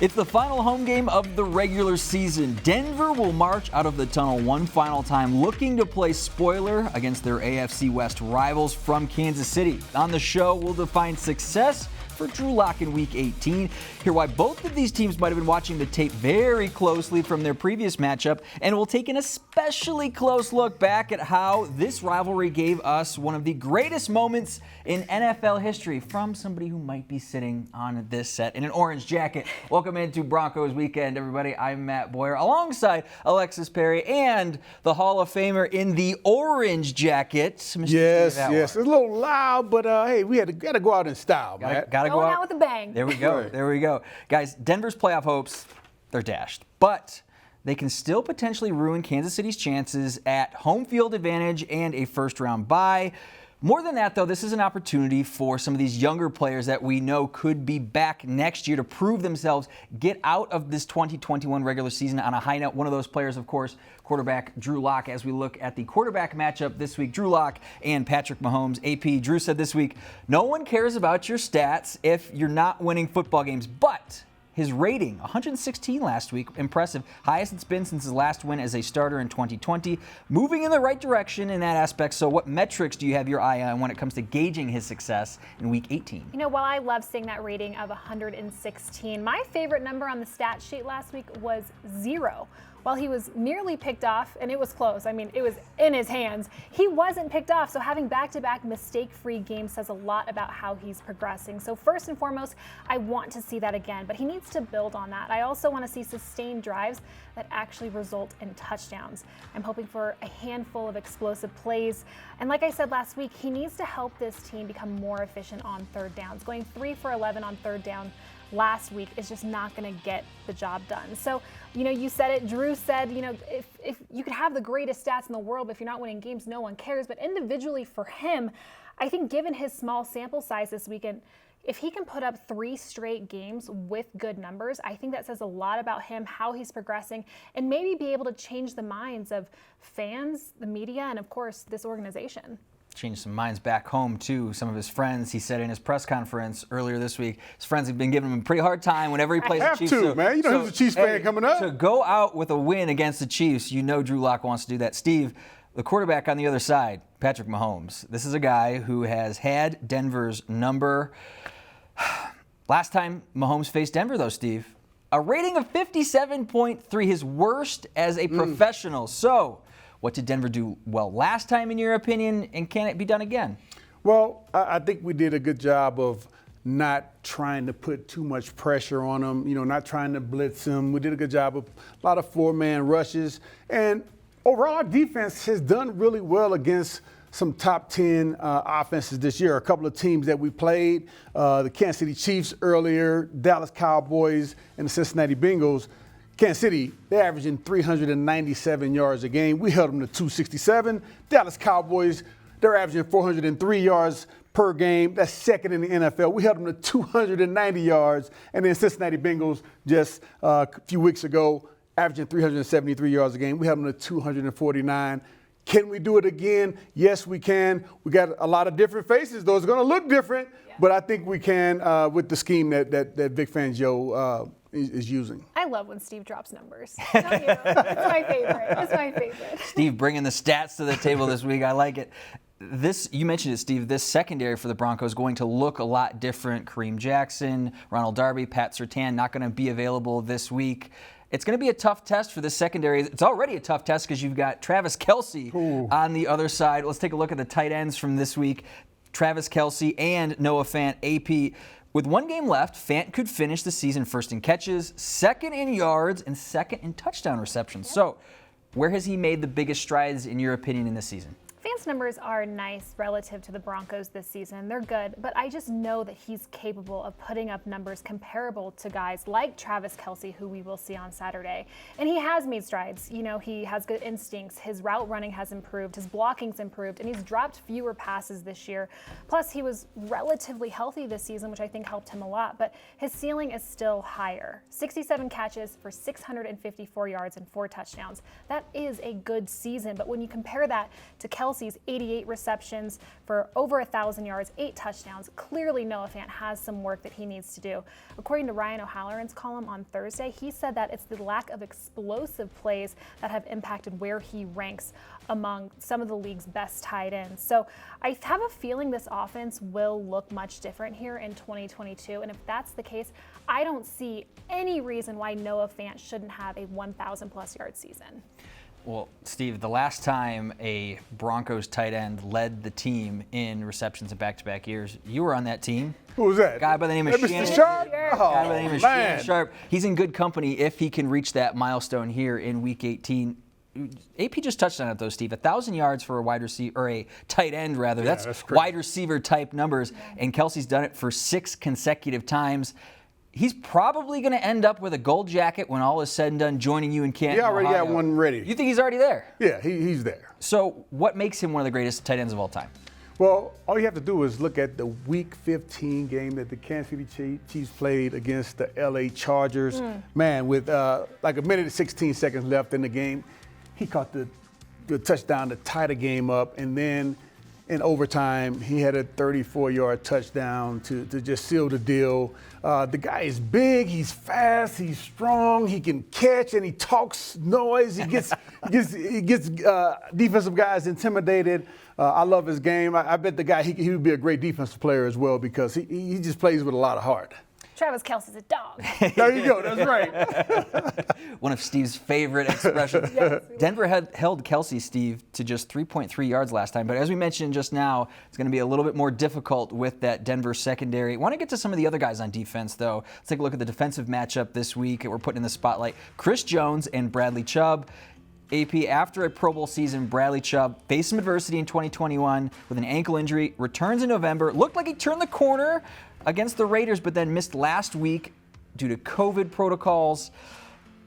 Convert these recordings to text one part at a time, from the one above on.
It's the final home game of the regular season. Denver will march out of the tunnel one final time, looking to play spoiler against their AFC West rivals from Kansas City. On the show, we'll define success for Drew Lock in Week 18. Hear why both of these teams might have been watching the tape very closely from their previous matchup, and we'll take an especially close look back at how this rivalry gave us one of the greatest moments in NFL history from somebody who might be sitting on this set in an orange jacket. Welcome into Broncos Weekend, everybody. I'm Matt Boyer, alongside Alexis Perry and the Hall of Famer in the orange jacket, Mr. Yes, Steve Atwater. yes. It's a little loud, but hey, we had to go out in style, man. Gotta go Going out out with a bang. There we go. There we go. Guys, Denver's playoff hopes, they're dashed. But they can still potentially ruin Kansas City's chances at home field advantage and a first-round bye. More than that, though, this is an opportunity for some of these younger players that we know could be back next year to prove themselves, get out of this 2021 regular season on a high note. One of those players, of course, quarterback Drew Lock. As we look at the quarterback matchup this week, Drew Lock and Patrick Mahomes. AP, Drew said this week, no one cares about your stats if you're not winning football games, but his rating, 116 last week, impressive. Highest it's been since his last win as a starter in 2020. Moving in the right direction in that aspect. So what metrics do you have your eye on when it comes to gauging his success in Week 18? You know, while I love seeing that rating of 116, my favorite number on the stat sheet last week was 0. While he was nearly picked off, and it was close, I mean, it was in his hands, he wasn't picked off. So having back-to-back mistake-free games says a lot about how he's progressing. So first and foremost, I want to see that again, but he needs to build on that. I also want to see sustained drives that actually result in touchdowns. I'm hoping for a handful of explosive plays. And like I said last week, he needs to help this team become more efficient on third downs. Going 3 for 11 on third down last week is just not going to get the job done. So, you know, you said it, Drew said, you know, if you could have the greatest stats in the world, but if you're not winning games, no one cares. But individually for him, I think given his small sample size this weekend, if he can put up 3 straight games with good numbers, I think that says a lot about him, how he's progressing, and maybe be able to change the minds of fans, the media, and of course, this organization. Changed some minds back home, too. Some of his friends, he said in his press conference earlier this week, his friends have been giving him a pretty hard time whenever he plays the Chiefs. Man. You know who's a Chiefs fan coming up. To go out with a win against the Chiefs, you know Drew Lock wants to do that. Steve, the quarterback on the other side, Patrick Mahomes. This is a guy who has had Denver's number. Last time Mahomes faced Denver, though, Steve, a rating of 57.3, his worst as a professional. So, what did Denver do well last time, in your opinion, and can it be done again? Well, I think we did a good job of not trying to put too much pressure on him, you know, not trying to blitz him. We did a good job of a lot of 4-man rushes. And overall, our defense has done really well against some top 10 offenses this year. A couple of teams that we played, the Kansas City Chiefs earlier, Dallas Cowboys, and the Cincinnati Bengals. Kansas City, they're averaging 397 yards a game. We held them to 267. Dallas Cowboys, they're averaging 403 yards per game. That's second in the NFL. We held them to 290 yards. And then Cincinnati Bengals, just a few weeks ago, averaging 373 yards a game. We held them to 249. Can we do it again? Yes, we can. We got a lot of different faces, though. It's going to look different, but I think we can with the scheme that Vic Fangio is using. I love when Steve drops numbers. Don't you? It's my favorite. It's my favorite. Steve bringing the stats to the table this week. I like it. You mentioned it, Steve, this secondary for the Broncos is going to look a lot different. Kareem Jackson, Ronald Darby, Pat Surtain not going to be available this week. It's going to be a tough test for the secondary. It's already a tough test because you've got Travis Kelce on the other side. Let's take a look at the tight ends from this week. Travis Kelce and Noah Fant, AP. With 1 game left, Fant could finish the season first in catches, second in yards, and second in touchdown receptions. So where has he made the biggest strides, in your opinion, in this season? Fant's numbers are nice relative to the Broncos this season. They're good, but I just know that he's capable of putting up numbers comparable to guys like Travis Kelce, who we will see on Saturday. And he has made strides. You know, he has good instincts. His route running has improved. His blocking's improved, and he's dropped fewer passes this year. Plus, he was relatively healthy this season, which I think helped him a lot, but his ceiling is still higher. 67 catches for 654 yards and 4 touchdowns. That is a good season, but when you compare that to Kelce, Kelsey's 88 receptions for over 1,000 yards, 8 touchdowns. Clearly, Noah Fant has some work that he needs to do. According to Ryan O'Halloran's column on Thursday, he said that it's the lack of explosive plays that have impacted where he ranks among some of the league's best tight ends. So I have a feeling this offense will look much different here in 2022. And if that's the case, I don't see any reason why Noah Fant shouldn't have a 1,000-plus yard season. Well, Steve, the last time a Broncos tight end led the team in receptions in back-to-back years, you were on that team. Who was that? Guy by the name of Shannon. Mr. Sharp? Guy by the name of Shannon Sharp. He's in good company if he can reach that milestone here in Week 18. AP just touched on it, though, Steve. 1,000 yards for a wide receiver, or a tight end, rather. Yeah, that's wide receiver type numbers. And Kelsey's done it for 6 consecutive times. He's probably going to end up with a gold jacket when all is said and done, joining you in Canton, He already Ohio. got one ready. You think he's already there? Yeah, he's there. So what makes him one of the greatest tight ends of all time? Well, all you have to do is look at the Week 15 game that the Kansas City Chiefs played against the LA Chargers. Man, with like a minute and 16 seconds left in the game, he caught the touchdown to tie the game up, and then in overtime, he had a 34-yard touchdown to just seal the deal. The guy is big, he's fast, he's strong, he can catch, and he talks noise. He gets defensive guys intimidated. I love his game. I bet the guy, he would be a great defensive player as well because he just plays with a lot of heart. Travis Kelce's a dog. There you go. That's right. One of Steve's favorite expressions. Yes. Denver had held Kelsey, Steve, to just 3.3 yards last time. But as we mentioned just now, it's going to be a little bit more difficult with that Denver secondary. I want to get to some of the other guys on defense, though. Let's take a look at the defensive matchup this week that we're putting in the spotlight. Chris Jones and Bradley Chubb. AP, after a Pro Bowl season, Bradley Chubb faced some adversity in 2021 with an ankle injury, returns in November, looked like he turned the corner against the Raiders, but then missed last week due to COVID protocols.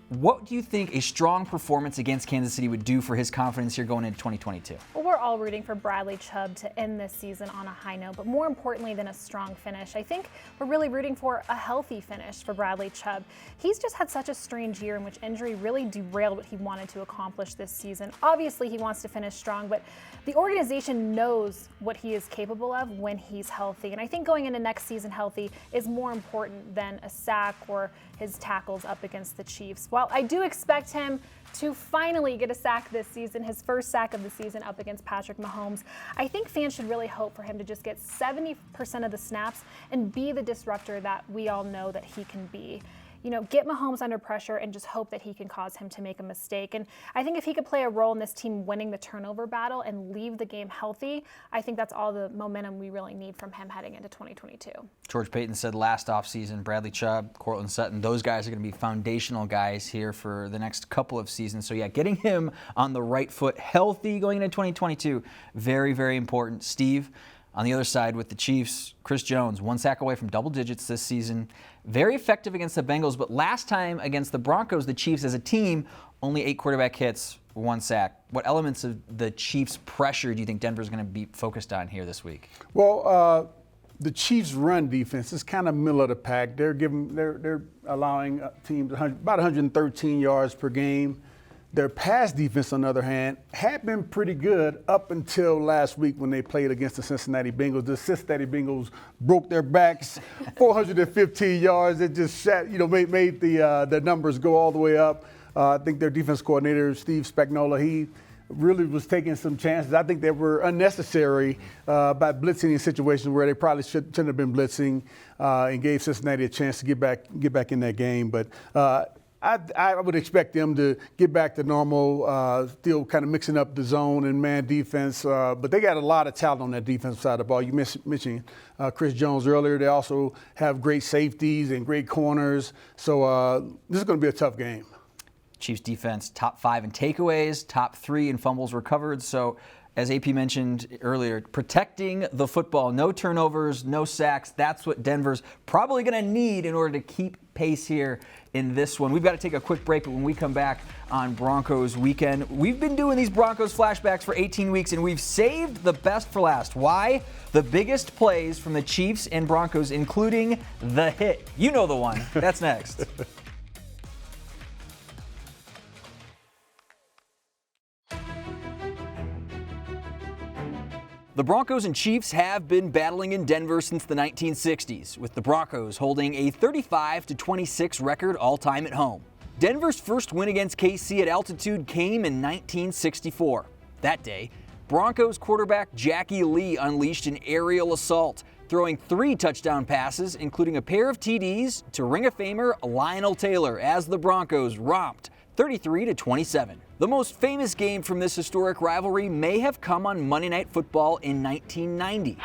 What do you think a strong performance against Kansas City would do for his confidence here going into 2022? Well, we're all rooting for Bradley Chubb to end this season on a high note, but more importantly than a strong finish, I think we're really rooting for a healthy finish for Bradley Chubb. He's just had such a strange year in which injury really derailed what he wanted to accomplish this season. Obviously, he wants to finish strong, but the organization knows what he is capable of when he's healthy. And I think going into next season healthy is more important than a sack or his tackles up against the Chiefs. While I do expect him to finally get a sack this season, his first sack of the season up against Patrick Mahomes, I think fans should really hope for him to just get 70% of the snaps and be the disruptor that we all know that he can be. You know, get Mahomes under pressure and just hope that he can cause him to make a mistake. And I think if he could play a role in this team winning the turnover battle and leave the game healthy, I think that's all the momentum we really need from him heading into 2022. George Paton said last offseason, Bradley Chubb, Courtland Sutton, those guys are going to be foundational guys here for the next couple of seasons. So, yeah, getting him on the right foot, healthy going into 2022, very, very important. Steve, on the other side with the Chiefs, Chris Jones, 1 sack away from double digits this season. Very effective against the Bengals, but last time against the Broncos, the Chiefs as a team, only 8 quarterback hits, 1 sack. What elements of the Chiefs' pressure do you think Denver's going to be focused on here this week? Well, the Chiefs' run defense is kind of middle of the pack. They're allowing teams about 113 yards per game. Their pass defense, on the other hand, had been pretty good up until last week when they played against the Cincinnati Bengals. The Cincinnati Bengals broke their backs, 415 yards. It just made the numbers go all the way up. I think their defense coordinator, Steve Spagnuolo, he really was taking some chances. I think they were unnecessary by blitzing in situations where they probably shouldn't have been blitzing, and gave Cincinnati a chance to get back in that game. But I would expect them to get back to normal, still kind of mixing up the zone and man defense. But they got a lot of talent on that defensive side of the ball. You mentioned Chris Jones earlier. They also have great safeties and great corners. So this is going to be a tough game. Chiefs defense, top 5 in takeaways, top 3 in fumbles recovered. So, as AP mentioned earlier, protecting the football, no turnovers, no sacks. That's what Denver's probably going to need in order to keep pace here in this one. We've got to take a quick break, but when we come back on Broncos Weekend, we've been doing these Broncos flashbacks for 18 weeks, and we've saved the best for last. Why? The biggest plays from the Chiefs and Broncos, including the hit. You know the one. That's next. The Broncos and Chiefs have been battling in Denver since the 1960s, with the Broncos holding a 35-26 record all-time at home. Denver's first win against KC at altitude came in 1964. That day, Broncos quarterback Jackie Lee unleashed an aerial assault, throwing 3 touchdown passes, including a pair of TDs to Ring of Famer Lionel Taylor as the Broncos romped 33-27. The most famous game from this historic rivalry may have come on Monday Night Football in 1990.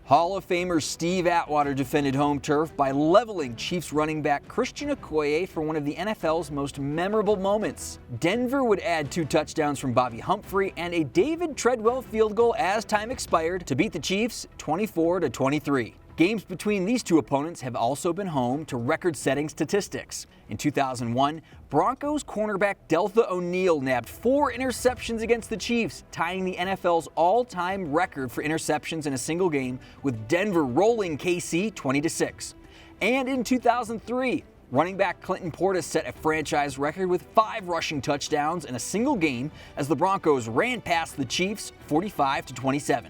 Hall of Famer Steve Atwater defended home turf by leveling Chiefs running back Christian Okoye for one of the NFL's most memorable moments. Denver would add 2 touchdowns from Bobby Humphrey and a David Treadwell field goal as time expired to beat the Chiefs 24-23. Games between these 2 opponents have also been home to record-setting statistics. In 2001, Broncos cornerback Deltha O'Neal nabbed 4 interceptions against the Chiefs, tying the NFL's all-time record for interceptions in a single game, with Denver rolling KC 20-6. And in 2003, running back Clinton Portis set a franchise record with 5 rushing touchdowns in a single game as the Broncos ran past the Chiefs 45-27.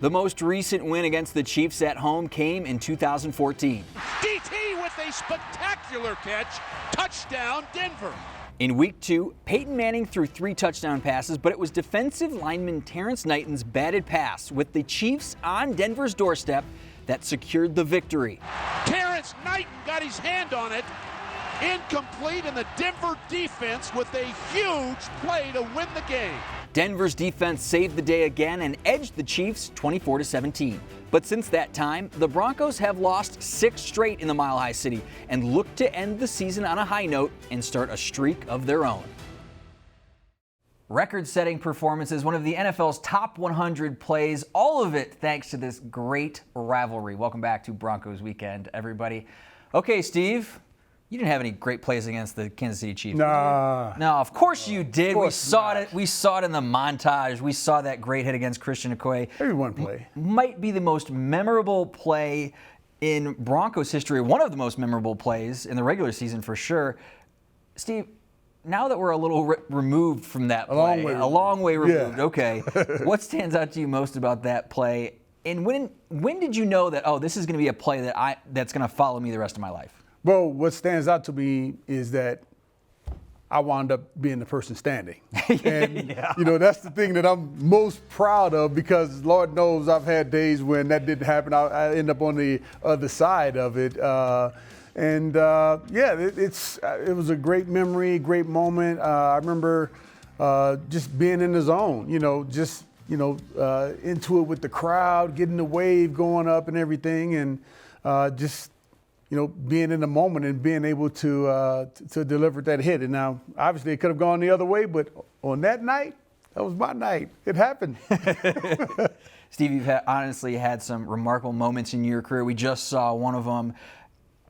The most recent win against the Chiefs at home came in 2014. DT with a spectacular catch. Touchdown, Denver. In Week 2, Peyton Manning threw 3 touchdown passes, but it was defensive lineman Terrence Knighton's batted pass with the Chiefs on Denver's doorstep that secured the victory. Terrence Knighton got his hand on it. Incomplete, and the Denver defense with a huge play to win the game. Denver's defense saved the day again and edged the Chiefs 24-17. But since that time, the Broncos have lost 6 straight in the Mile High City and look to end the season on a high note and start a streak of their own. Record-setting performances, one of the NFL's top 100 plays, all of it thanks to this great rivalry. Welcome back to Broncos Weekend, everybody. Okay, Steve. You didn't have any great plays against the Kansas City Chiefs. Nah. No, of course you did. We saw it. We saw it in the montage. We saw that great hit against Christian Okoye. Everyone play. Might be the most memorable play in Broncos history. One of the most memorable plays in the regular season for sure. Steve, now that we're a little removed from that play, a long way removed. Yeah. Okay, what stands out to you most about that play? And when did you know that, oh, this is going to be a play that's going to follow me the rest of my life? Well, what stands out to me is that I wound up being the person standing. And, that's the thing that I'm most proud of, because Lord knows I've had days when that didn't happen. I end up on the other side of it. It was a great memory, great moment. I remember just being in the zone, into it with the crowd, getting the wave going up and everything, and being in the moment and being able to deliver that hit. And now, obviously, it could have gone the other way, but on that night, that was my night. It happened. Steve, you've honestly had some remarkable moments in your career. We just saw one of them.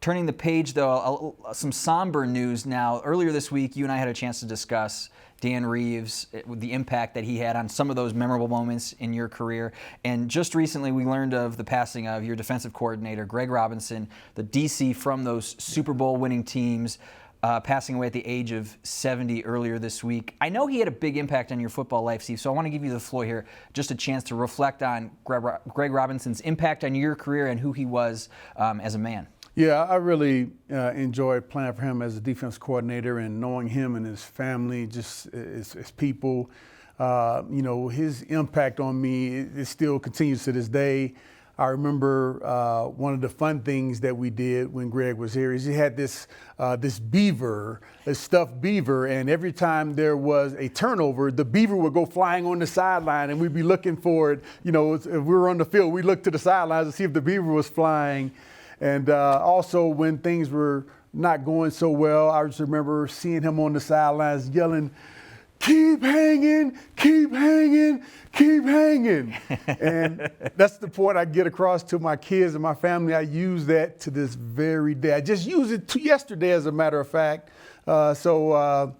Turning the page, though, some somber news now. Earlier this week, you and I had a chance to discuss Dan Reeves, the impact that he had on some of those memorable moments in your career. And just recently, we learned of the passing of your defensive coordinator, Greg Robinson, the DC from those Super Bowl winning teams, passing away at the age of 70 earlier this week. I know he had a big impact on your football life, Steve, so I want to give you the floor here, just a chance to reflect on Greg Robinson's impact on your career and who he was as a man. Yeah, I really enjoyed playing for him as a defense coordinator and knowing him and his family, just his people. His impact on me, it still continues to this day. I remember one of the fun things that we did when Greg was here is he had this beaver, a stuffed beaver, and every time there was a turnover, the beaver would go flying on the sideline, and we'd be looking for it. If we were on the field, we'd look to the sidelines to see if the beaver was flying. And also when things were not going so well, I just remember seeing him on the sidelines yelling, "Keep hanging, keep hanging, keep hanging." And that's the point I get across to my kids and my family. I use that to this very day. I just used it yesterday, as a matter of fact. A small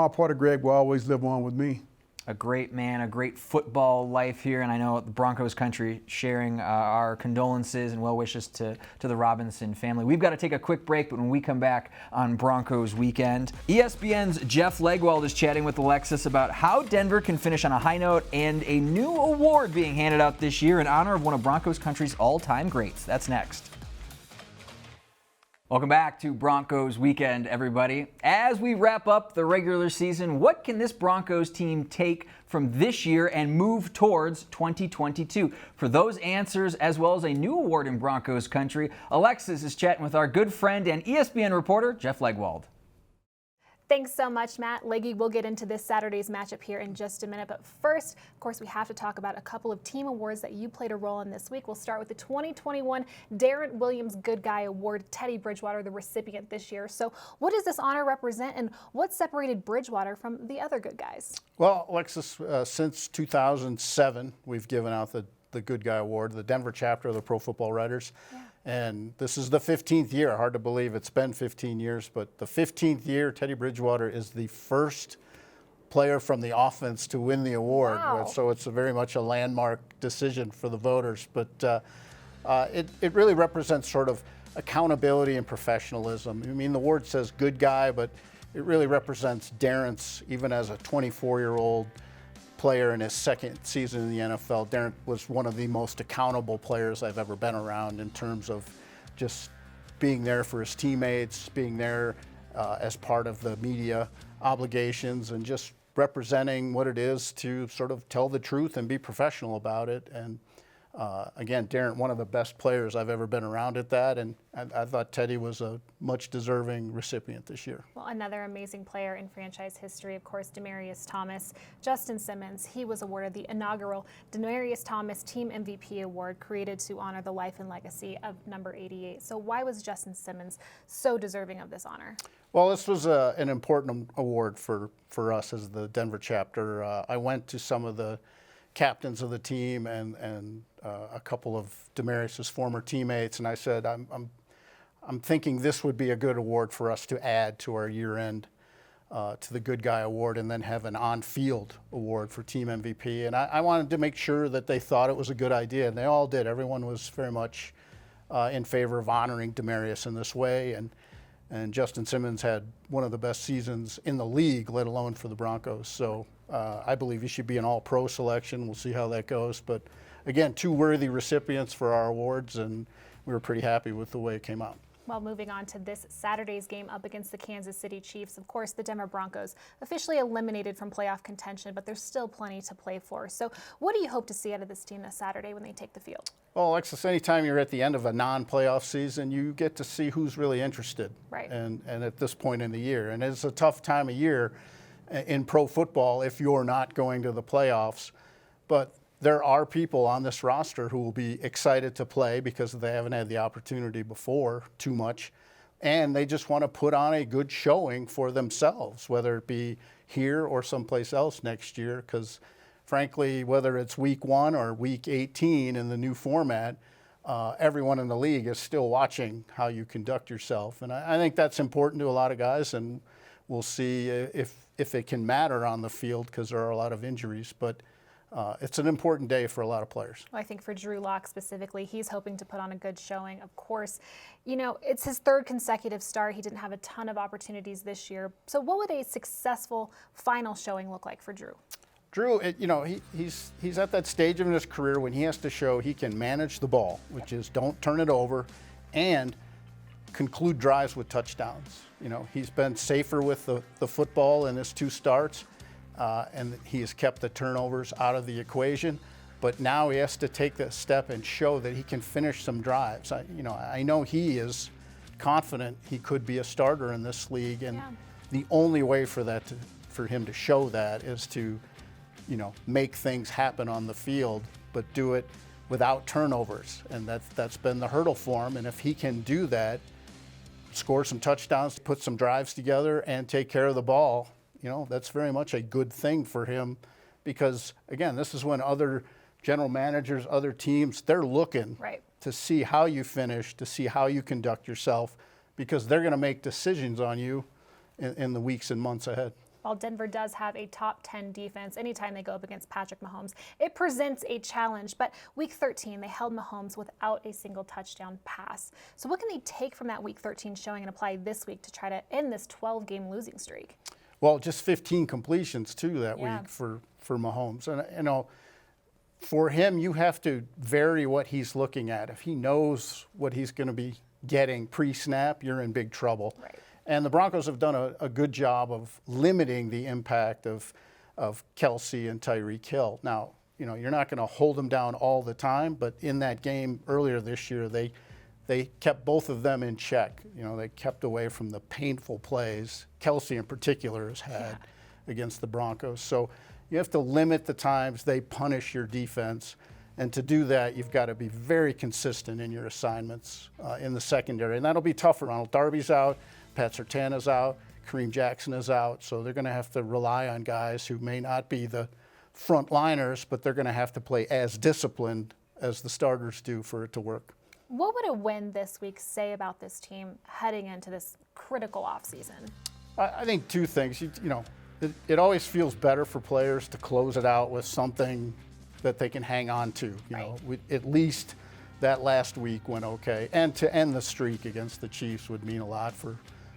part of Greg will always live on with me. A great man, a great football life here, and I know the Broncos country sharing our condolences and well wishes to the Robinson family. We've got to take a quick break, but when we come back on Broncos Weekend, ESPN's Jeff Legwold is chatting with Alexis about how Denver can finish on a high note and a new award being handed out this year in honor of one of Broncos country's all-time greats. That's next. Welcome back to Broncos Weekend, everybody. As we wrap up the regular season, what can this Broncos team take from this year and move towards 2022? For those answers, as well as a new award in Broncos country, Alexis is chatting with our good friend and ESPN reporter, Jeff Legwold. Thanks so much, Matt. Leggy, we'll get into this Saturday's matchup here in just a minute. But first, of course, we have to talk about a couple of team awards that you played a role in this week. We'll start with the 2021 Darren Williams Good Guy Award. Teddy Bridgewater, the recipient this year. So what does this honor represent, and what separated Bridgewater from the other good guys? Well, Alexis, since 2007, we've given out the Good Guy Award, the Denver chapter of the Pro Football Writers. Yeah. And this is the 15th year. Hard to believe it's been 15 years, but the 15th year, Teddy Bridgewater is the first player from the offense to win the award. Wow. So it's very much a landmark decision for the voters. But it really represents sort of accountability and professionalism. I mean, the award says good guy, but it really represents Darren's, even as a 24-year-old player in his second season in the NFL. Darren was one of the most accountable players I've ever been around in terms of just being there for his teammates, being there as part of the media obligations, and just representing what it is to sort of tell the truth and be professional about it. And again, Darren, one of the best players I've ever been around at that, and I thought Teddy was a much deserving recipient this year. Well, another amazing player in franchise history, of course, Demaryius Thomas. Justin Simmons, he was awarded the inaugural Demaryius Thomas Team MVP Award, created to honor the life and legacy of number 88. So why was Justin Simmons so deserving of this honor? Well, this was an important award for us as the Denver chapter. I went to some of the captains of the team and a couple of Demaryius's former teammates, and I said, I'm thinking this would be a good award for us to add to our year-end to the Good Guy Award, and then have an on-field award for Team MVP. And I wanted to make sure that they thought it was a good idea, and they all did. Everyone was very much in favor of honoring Demaryius in this way, and Justin Simmons had one of the best seasons in the league, let alone for the Broncos. So I believe he should be an all-pro selection. We'll see how that goes. But again, two worthy recipients for our awards, and we were pretty happy with the way it came out. Well, moving on to this Saturday's game up against the Kansas City Chiefs. Of course, the Denver Broncos officially eliminated from playoff contention, but there's still plenty to play for. So what do you hope to see out of this team this Saturday when they take the field? Well, Alexis, anytime you're at the end of a non-playoff season, you get to see who's really interested. Right. And at this point in the year. And it's a tough time of year in pro football if you're not going to the playoffs. But there are people on this roster who will be excited to play because they haven't had the opportunity before too much, and they just want to put on a good showing for themselves, whether it be here or someplace else next year, because frankly, whether it's week 1 or week 18 in the new format, everyone in the league is still watching how you conduct yourself. And I think that's important to a lot of guys, and we'll see if it can matter on the field, because there are a lot of injuries. But it's an important day for a lot of players. Well, I think for Drew Lock specifically, he's hoping to put on a good showing. Of course, you know, it's his third consecutive start. He didn't have a ton of opportunities this year. So what would a successful final showing look like for Drew? Drew, he's at that stage in his career when he has to show he can manage the ball, which is don't turn it over, and conclude drives with touchdowns. You know, he's been safer with the football in his 2 starts. And he has kept the turnovers out of the equation, but now he has to take that step and show that he can finish some drives. I know he is confident he could be a starter in this league, and the only way for him to show that is to, make things happen on the field, but do it without turnovers, and that's been the hurdle for him. And if he can do that, score some touchdowns, put some drives together, and take care of the ball, that's very much a good thing for him, because, again, this is when other general managers, other teams, they're looking to see how you finish, to see how you conduct yourself, because they're going to make decisions on you in the weeks and months ahead. While Denver does have a top 10 defense anytime they go up against Patrick Mahomes, it presents a challenge. But Week 13, they held Mahomes without a single touchdown pass. So what can they take from that Week 13 showing and apply this week to try to end this 12-game losing streak? Well, just 15 completions, too, that week for Mahomes. And, for him, you have to vary what he's looking at. If he knows what he's going to be getting pre-snap, you're in big trouble. Right. And the Broncos have done a good job of limiting the impact of Kelce and Tyreek Hill. Now, you're not going to hold them down all the time, but in that game earlier this year, they kept both of them in check. They kept away from the painful plays Kelce in particular has had against the Broncos. So you have to limit the times they punish your defense. And to do that, you've got to be very consistent in your assignments in the secondary. And that'll be tougher. Ronald Darby's out. Pat Surtana's out, Kareem Jackson is out, so they're going to have to rely on guys who may not be the front liners, but they're going to have to play as disciplined as the starters do for it to work. What would a win this week say about this team heading into this critical offseason? I think two things. It always feels better for players to close it out with something that they can hang on to. At least that last week went okay. And to end the streak against the Chiefs would mean a lot for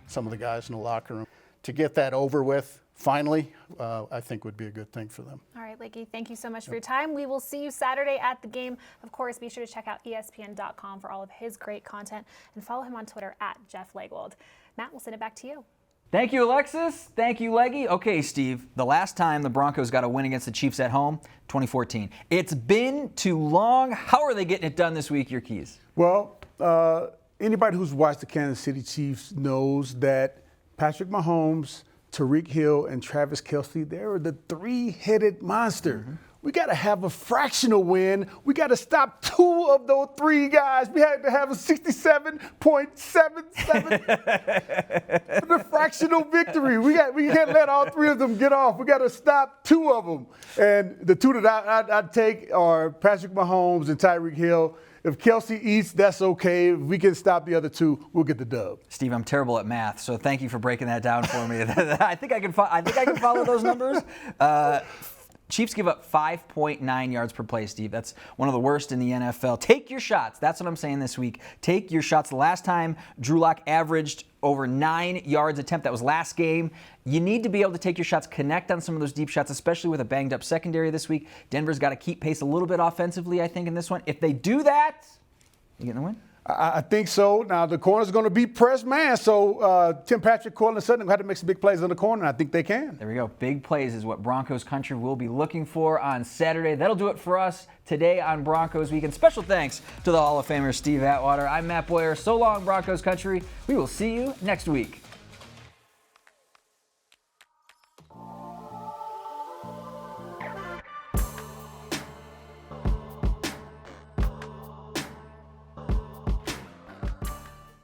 some of the guys in the locker room. To get that over with, finally, I think would be a good thing for them. All right, Leggy, thank you so much for your time. We will see you Saturday at the game. Of course, be sure to check out ESPN.com for all of his great content and follow him on Twitter at Jeff Legwold. Matt, we'll send it back to you. Thank you, Alexis. Thank you, Leggy. Okay, Steve, the last time the Broncos got a win against the Chiefs at home, 2014. It's been too long. How are they getting it done this week? Your keys. Well, anybody who's watched the Kansas City Chiefs knows that Patrick Mahomes, Tyreek Hill, and Travis Kelce, they're the three-headed monster. Mm-hmm. We got to have a fractional win. We got to stop two of those three guys. We had to have a 67.77 for the fractional victory. We can't let all three of them get off. We got to stop two of them. And the two that I'd take are Patrick Mahomes and Tyreek Hill. If Kelce eats, that's okay. If we can stop the other two, we'll get the dub. Steve, I'm terrible at math, so thank you for breaking that down for me. I think I can follow those numbers. Chiefs give up 5.9 yards per play, Steve. That's one of the worst in the NFL. Take your shots. That's what I'm saying this week. Take your shots. The last time Drew Lock averaged over 9 yards attempt, that was last game. You need to be able to take your shots, connect on some of those deep shots, especially with a banged-up secondary this week. Denver's got to keep pace a little bit offensively, I think, in this one. If they do that, you getting the win? I think so. Now, the corner's going to be press man, so Tim Patrick, Cortland Sutton have to make some big plays on the corner, and I think they can. There we go. Big plays is what Broncos country will be looking for on Saturday. That'll do it for us today on Broncos Weekend. Special thanks to the Hall of Famer Steve Atwater. I'm Matt Boyer. So long, Broncos country. We will see you next week.